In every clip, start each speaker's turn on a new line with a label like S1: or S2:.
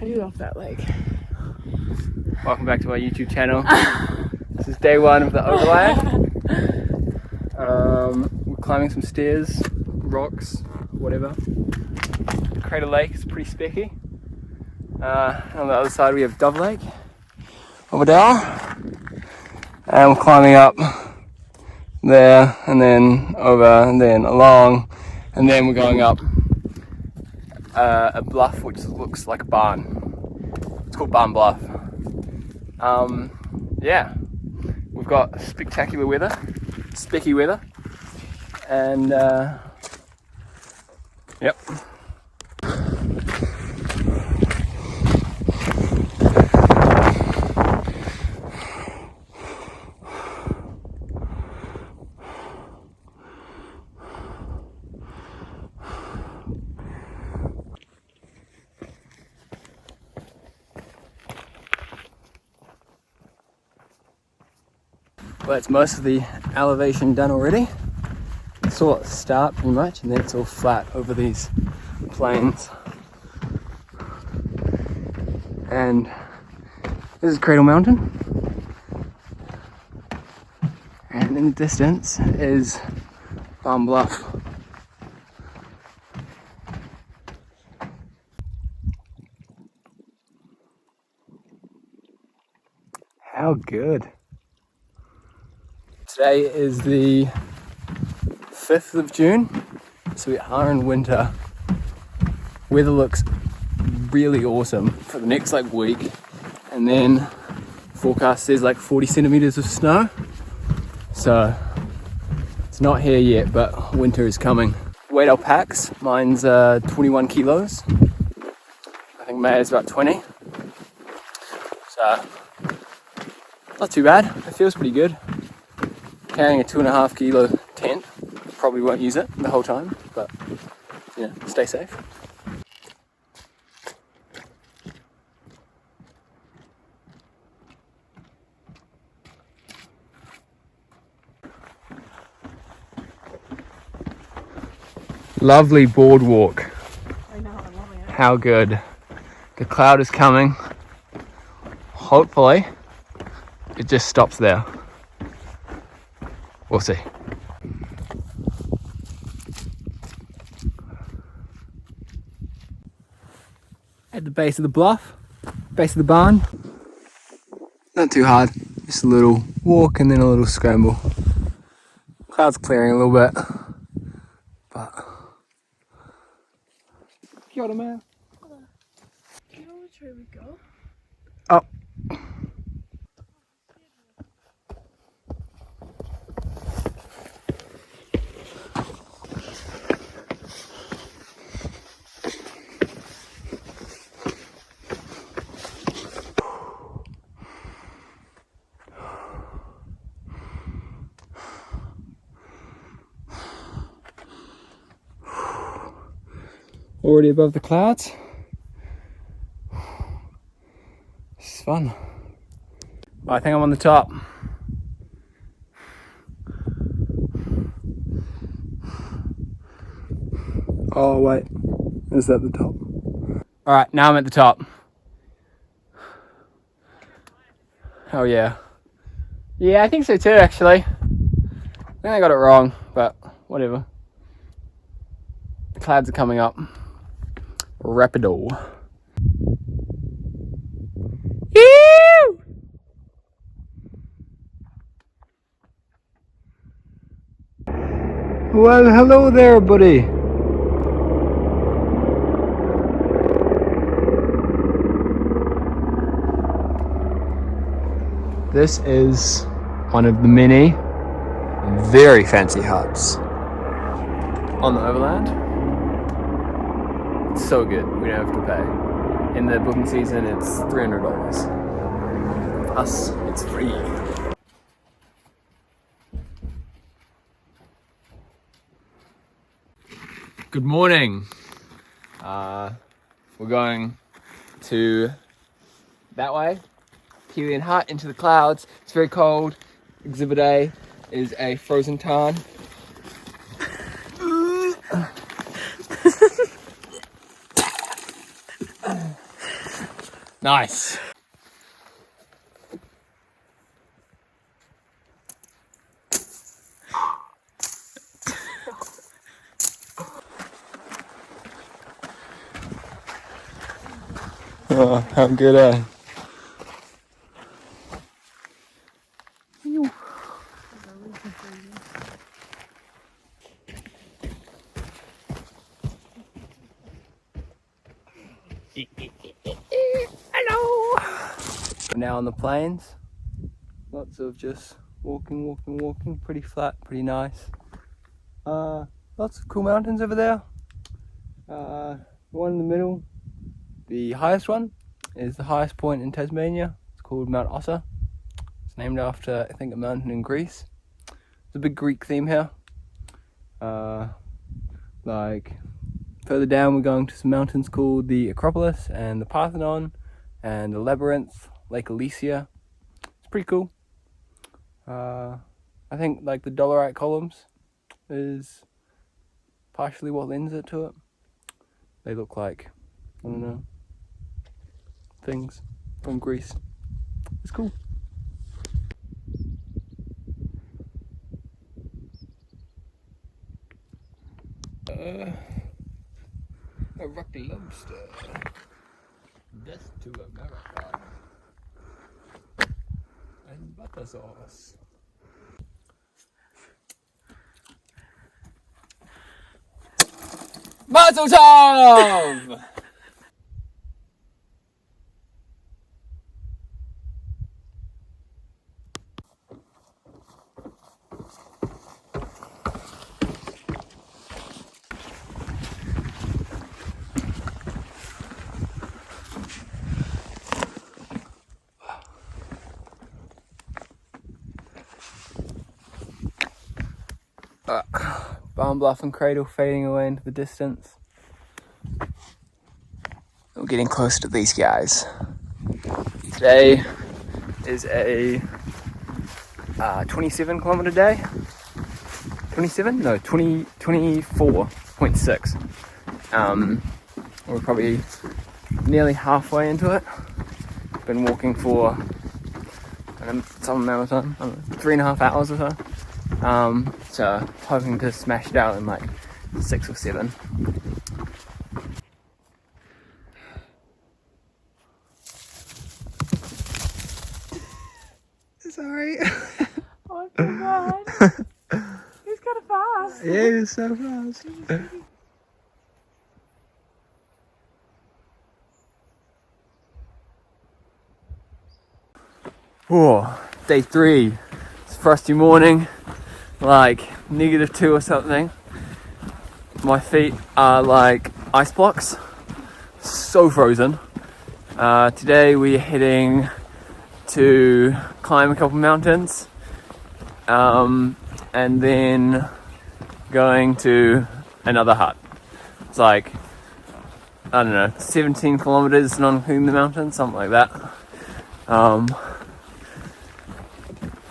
S1: I do love that lake.
S2: Welcome back to our YouTube channel. This is day one of the Overland. We're climbing some stairs, rocks, whatever. Crater Lake is pretty specky. On the other side we have Dove Lake over there. And we're climbing up there and then over and then along. And then we're going up a bluff which looks like a barn. It's called Barn Bluff. Yeah, we've got spectacular weather, specky weather, and yep. Well, it's most of the elevation done already. It's all at the start pretty much, and then it's all flat over these plains. And this is Cradle Mountain. And in the distance is Barn Bluff. How good. Today is the 5th of June, so we are in winter. Weather looks really awesome for the next week, and then forecast says 40 centimeters of snow. So it's not here yet, but winter is coming. Weighed our packs. Mine's 21 kilos. I think Maya's about 20. So not too bad. It feels pretty good. Carrying a 2.5 kilo tent. Probably won't use it the whole time, but yeah, stay safe. Lovely boardwalk.
S1: I know, I'm loving it.
S2: How good. The cloud is coming. Hopefully, it just stops there. We'll see. At the base of the bluff, base of the barn. Not too hard, just a little walk and then a little scramble. Cloud's clearing a little bit, but kia ora, Maya.
S1: Do you know which way we go?
S2: Oh. Already above the clouds. This is fun. I think I'm on the top. Oh wait, is that the top? Alright, now I'm at the top. Oh yeah. Yeah, I think so too actually. I think I got it wrong, but whatever. The clouds are coming up. Rapido. Ew! Well, hello there, buddy. This is one of the many very fancy huts on the Overland. It's so good, we don't have to pay. In the booking season, it's $300. Us, it's free. Good morning. We're going to that way. Helian hut into the clouds. It's very cold. Exhibit A is a frozen tarn. Nice. Oh, how good, eh? Hello! We're now on the plains. Lots of just walking. Pretty flat, pretty nice. Lots of cool mountains over there. The one in the middle, the highest one, is the highest point in Tasmania. It's called Mount Ossa. It's named after, I think, a mountain in Greece. There's a big Greek theme here. Like further down, we're going to some mountains called the Acropolis and the Parthenon and the Labyrinth, Lake Elysia. It's pretty cool. I think like the dolerite columns is partially what lends it to it. They look like, I don't know, things from Greece. It's cool. A rocky lobster. Death to America. And butter sauce. Mazel tov! Barn Bluff and Cradle fading away into the distance. We're getting close to these guys. Today is a 27 kilometer day. 27? No, 24.6. We're probably nearly halfway into it. Been walking for some amount of time, 3.5 hours or so. So hoping to smash it out in like 6 or 7. Sorry.
S1: Oh, I feel bad. He's kind of fast.
S2: Yeah, he's so fast. Whoa, day 3. It's a frosty morning, like -2 or something. My feet are like ice blocks, so frozen. Today we're heading to climb a couple mountains, and then going to another hut. It's like, I don't know, 17 kilometers not including the mountains, something like that.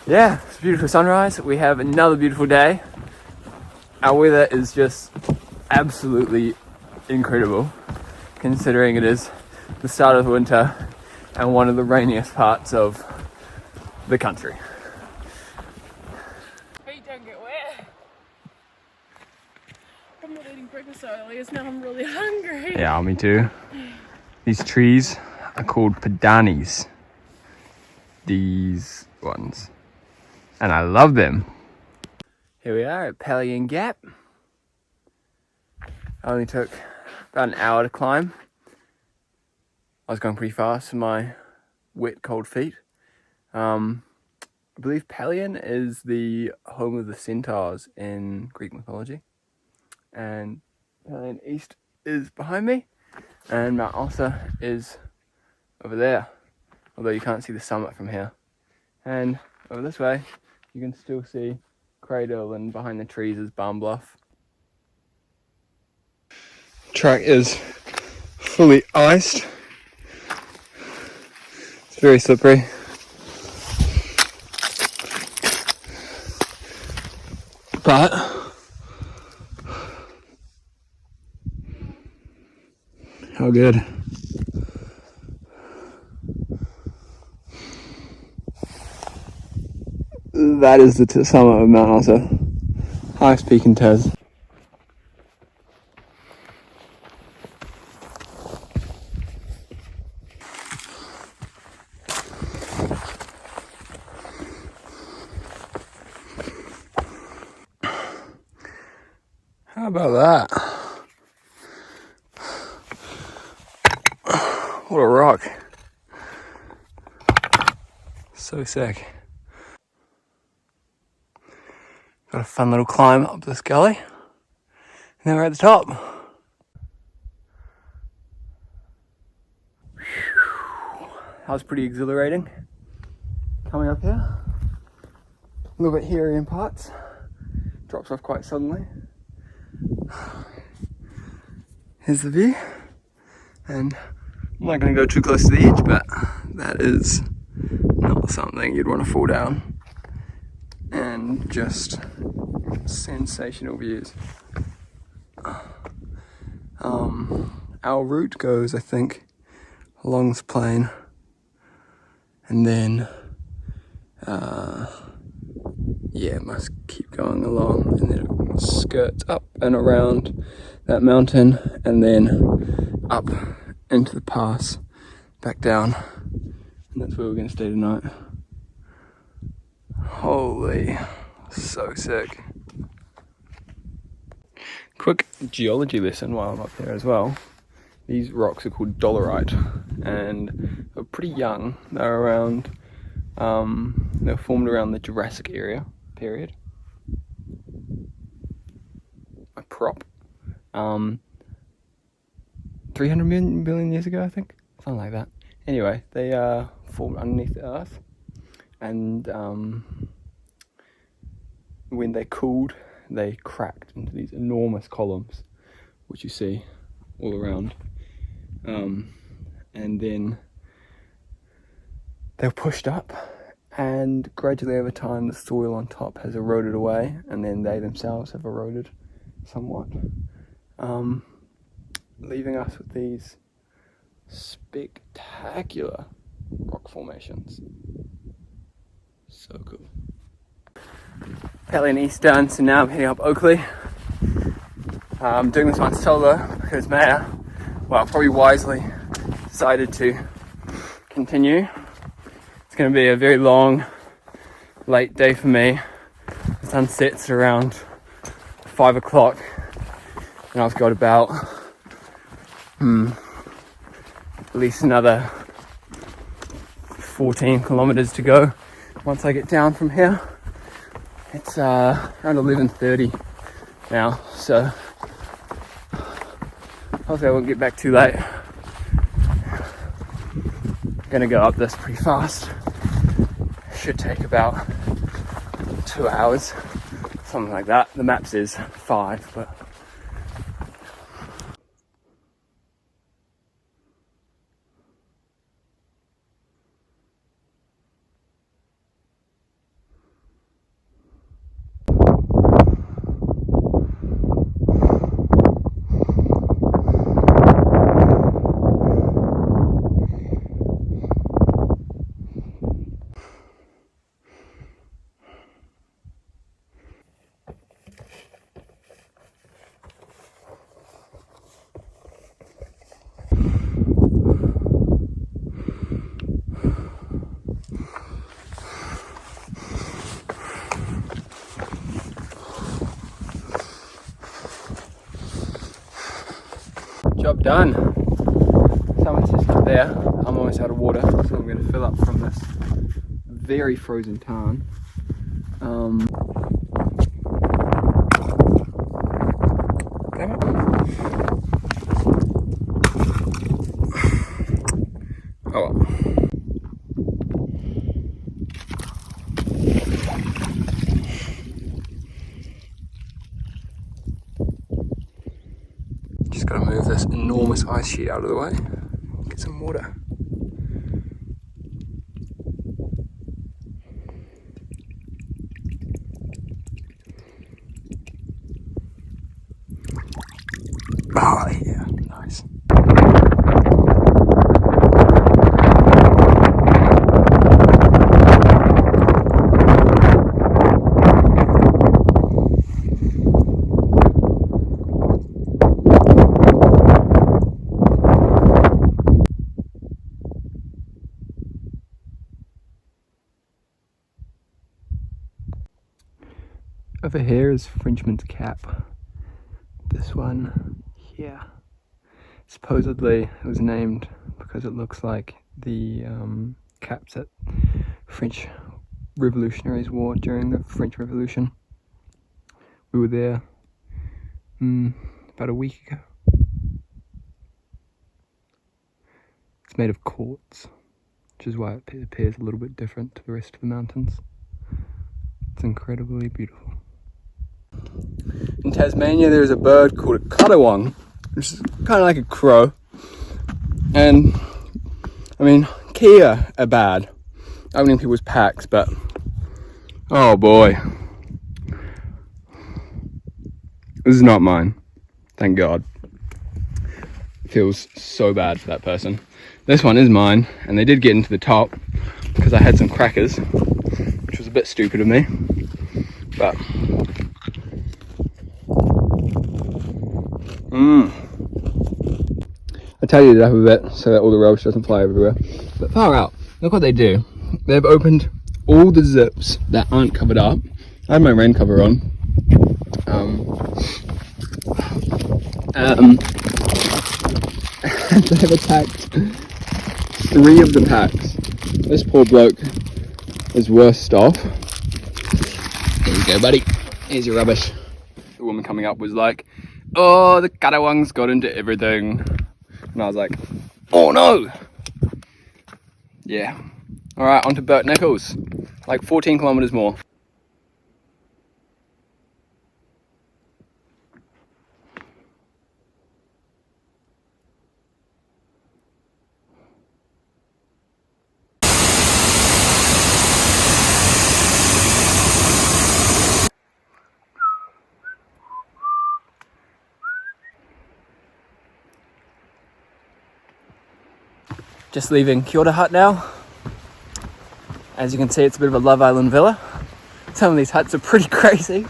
S2: Yeah, it's a beautiful sunrise. We have another beautiful day. Our weather is just absolutely incredible, considering it is the start of winter and one of the rainiest parts of the country.
S1: Feet don't get wet. I'm not eating breakfast so early, as now I'm really hungry.
S2: Yeah, me too. These trees are called padanis. These ones. And I love them. Here we are at Pelion Gap. Only took about an hour to climb. I was going pretty fast for my wet, cold feet. I believe Pelion is the home of the centaurs in Greek mythology. And Pelion East is behind me. And Mount Ossa is over there. Although you can't see the summit from here. And over this way, you can still see Cradle, and behind the trees is Barn Bluff. Track is fully iced. It's very slippery. But how good. That is the summit of Mount Isa. Highest peak in Tas. How about that? What a rock. So sick. Got a fun little climb up this gully. And then we're at the top. That was pretty exhilarating. Coming up here. A little bit hairy in parts. Drops off quite suddenly. Here's the view. And I'm not going to go too close to the edge, but that is not something you'd want to fall down. And just sensational views. Our route goes, I think, along this plain, and then it must keep going along, and then it skirts up and around that mountain, and then up into the pass, back down, and that's where we're going to stay tonight. Holy, so sick. Quick geology lesson while I'm up there as well. These rocks are called dolerite, and they're pretty young. They're around, they were formed around the Jurassic period. A prop. 300 billion years ago, I think, something like that. Anyway, they formed underneath the earth, and when they cooled, they cracked into these enormous columns, which you see all around. And then they were pushed up, and gradually over time the soil on top has eroded away, and then they themselves have eroded somewhat, leaving us with these spectacular rock formations. So cool. Pelly and East done, so now I'm heading up Oakley. I'm doing this one solo because Maya, well, probably wisely, decided to continue. It's going to be a very long, late day for me. The sun sets around 5 o'clock, and I've got about at least another 14 kilometers to go once I get down from here. It's around 11:30 now, so hopefully I won't get back too late. I'm gonna go up this pretty fast. Should take about 2 hours, something like that. The map says 5, but job done. Someone's just up there. I'm almost out of water, so I'm going to fill up from this very frozen tarn. Damn it. Oh well. Just gotta move this enormous ice sheet out of the way. Get some water. Oh yeah, nice. Over here is Frenchman's Cap. This one here. Supposedly it was named because it looks like the caps that French revolutionaries wore during the French Revolution. We were there about a week ago. It's made of quartz, which is why it appears a little bit different to the rest of the mountains. It's incredibly beautiful. In Tasmania there's a bird called a cuttawong, which is kind of like a crow. And I mean, Kia are bad opening people's packs, but oh boy, this is not mine, thank God. It feels so bad for that person. This one is mine, and they did get into the top because I had some crackers, which was a bit stupid of me, but I tidied it up a bit so that all the rubbish doesn't fly everywhere. But far out, look what they do. They've opened all the zips that aren't covered up. I have my rain cover on. They've attacked 3 of the packs. This poor bloke is worst off. There you go, buddy. Here's your rubbish. The woman coming up was like, "Oh, the cuttawongs got into everything." And I was like, "Oh no!" Yeah. Alright, on to Burt Nichols. Like 14 kilometers more. Just leaving Kia Ora Hut now. As you can see, it's a bit of a Love Island villa. Some of these huts are pretty crazy.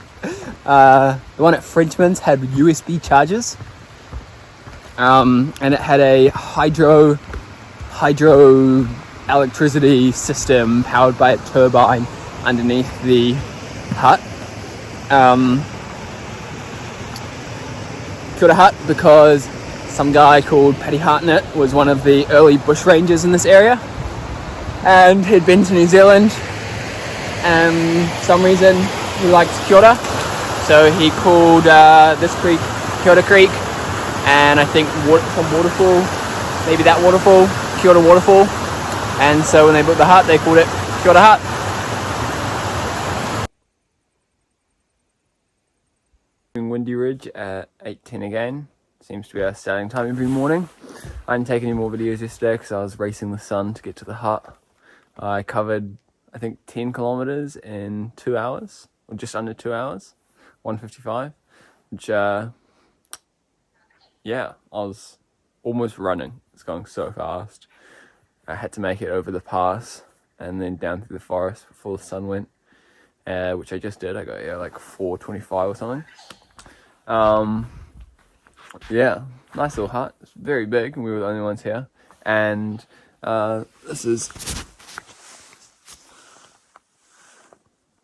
S2: The one at Frenchman's had USB chargers. And it had a hydro electricity system powered by a turbine underneath the hut. Kia Ora Hut because some guy called Paddy Hartnett was one of the early bushrangers in this area, and he'd been to New Zealand, and for some reason he liked Kia Ora, so he called this creek Kia Ora Creek, and I think some waterfall, maybe that waterfall, Kia Ora Waterfall, and so when they built the hut they called it Kia Ora Hut. Windy Ridge at 8:10 again. Seems to be our starting time every morning. I didn't take any more videos yesterday because I was racing the sun to get to the hut. I covered, I think, 10 kilometers in 2 hours, or just under 2 hours, 1:55, which, yeah, I was almost running. It's going so fast. I had to make it over the pass and then down through the forest before the sun went, which I just did. I got, like 4:25 or something. Yeah, nice little hut. It's very big, and we were the only ones here. And this is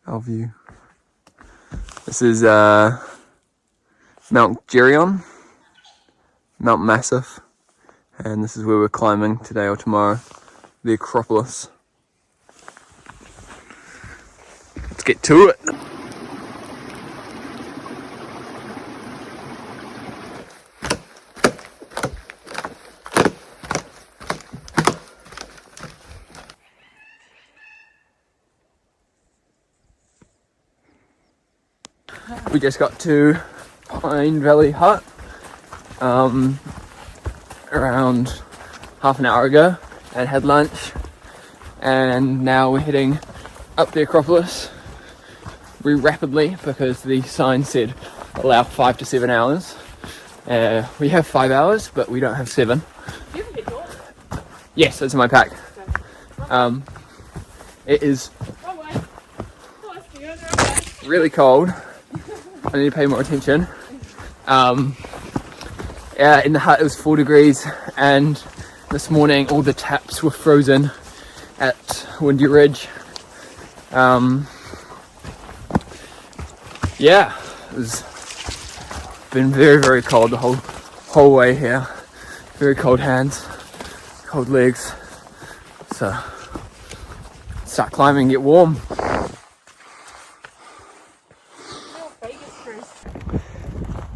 S2: our view. This is Mount Geryon, Mount Massif, and this is where we're climbing today or tomorrow, the Acropolis. Let's get to it. We just got to Pine Valley Hut around half an hour ago and had lunch, and now we're heading up the Acropolis very rapidly because the sign said allow 5 to 7 hours. We have 5 hours, but we don't have 7.
S1: Do you have a big door?
S2: Yes, it's in my pack. It is really cold. I need to pay more attention. In the hut it was 4 degrees, and this morning all the taps were frozen at Windy Ridge. Yeah, yeah, it's been very, very cold the whole way here. Very cold hands, cold legs. So start climbing, get warm.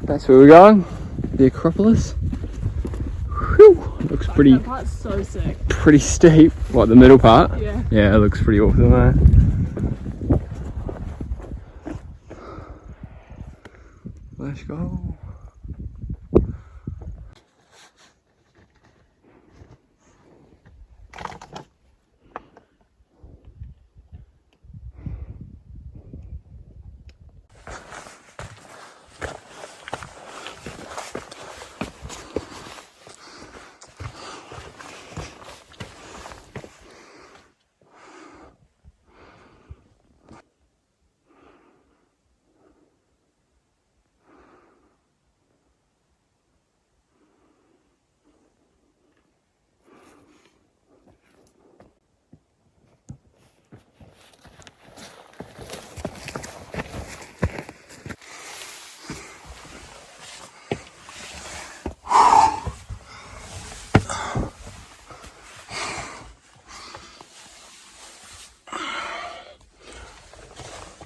S2: That's where we're going. The Acropolis. Whew, looks pretty.
S1: That part's so sick.
S2: Pretty steep. What, the middle part?
S1: Yeah.
S2: Yeah, it looks pretty awesome, man. Let's go.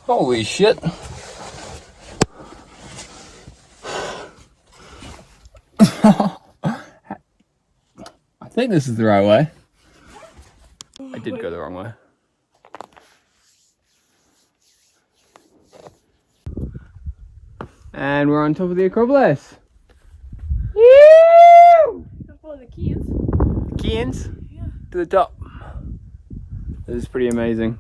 S2: Holy shit. I think this is the right way. I did go the wrong way. And we're on top of the Acropolis. Woo!
S1: Follow the keys.
S2: Keys
S1: Yeah.
S2: to the top. This is pretty amazing.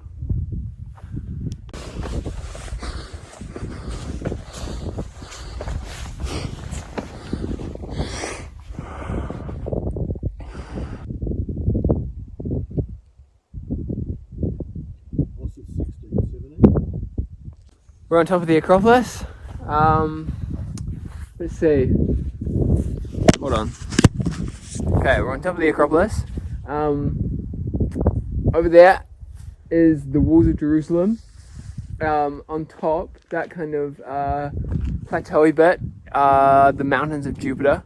S2: We're on top of the Acropolis. Let's see. Hold on. Okay, we're on top of the Acropolis. Over there is the walls of Jerusalem. On top, that kind of plateauy bit, the mountains of Jupiter,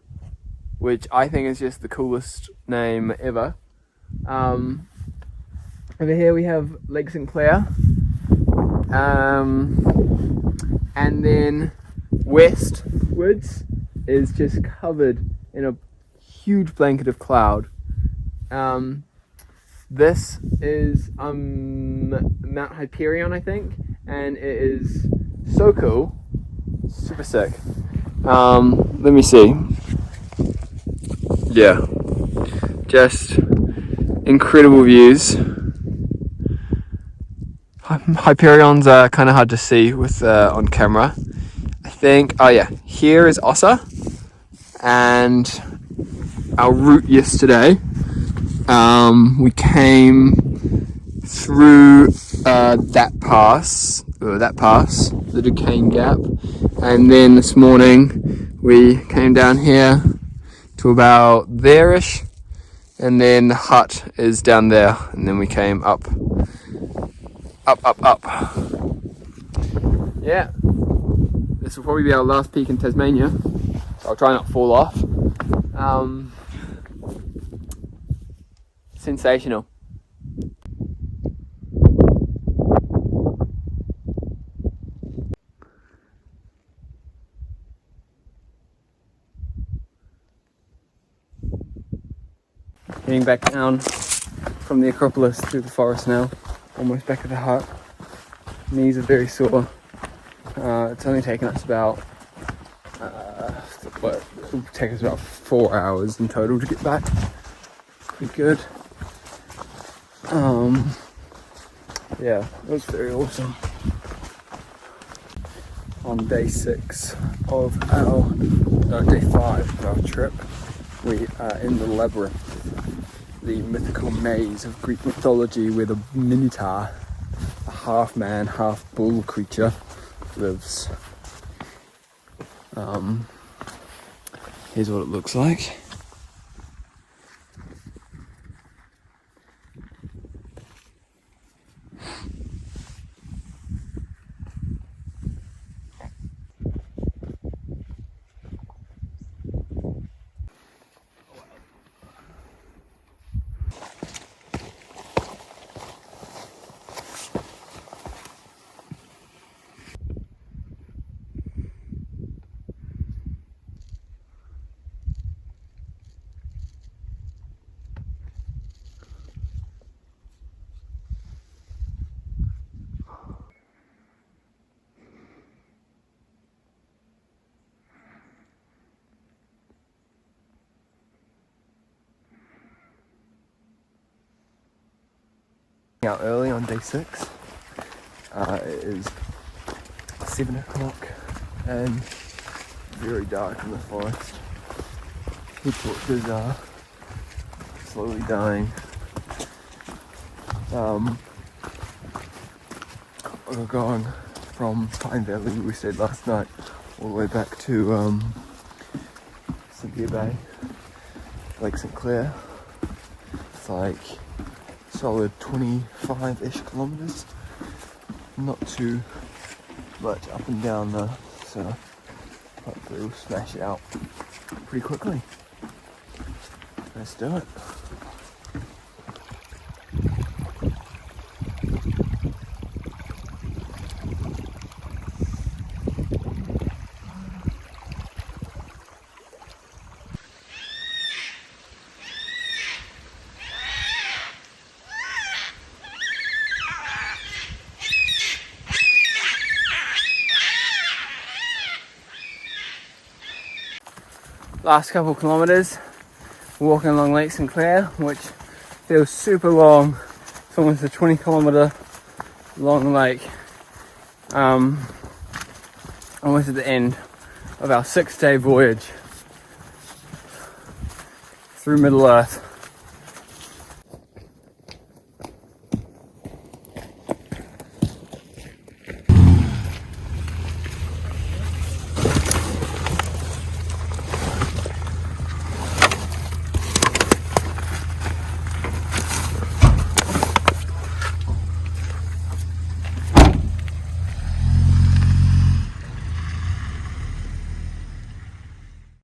S2: which I think is just the coolest name ever. Over here we have Lake St. Clair. And then westwards is just covered in a huge blanket of cloud. This is Mount Hyperion, I think, and it is so cool, super sick. Let me see. Yeah, just incredible views. Hyperion's kind of hard to see with on camera. I think, oh yeah, here is Ossa, and our route yesterday, we came through that pass, the Duquesne Gap, and then this morning we came down here to about there-ish, and then the hut is down there, and then we came up. Yeah, this will probably be our last peak in Tasmania, so I'll try not to fall off. Sensational. Getting back down from the Acropolis through the forest now, almost back at the hut. Knees are very sore. It's only taken us about, it'll take us about 4 hours in total to get back. Pretty good. Yeah, it was very awesome. On day 6 of our, day 5 of our trip, we are in the labyrinth, the mythical maze of Greek mythology where the Minotaur, a half man, half bull creature, lives. Here's what it looks like. out early on day 6. It is 7 o'clock and very dark in the forest. The torches are slowly dying. We're going from Pine Valley, where we stayed last night, all the way back to Cynthia Bay, Lake St Clair. It's like solid 25-ish kilometres. Not too much up and down though, so hopefully we'll smash it out pretty quickly. Let's do it. Last couple kilometres, walking along Lake St Clair, which feels super long. It's almost a 20-kilometre long lake. Almost at the end of our 6-day voyage through Middle Earth.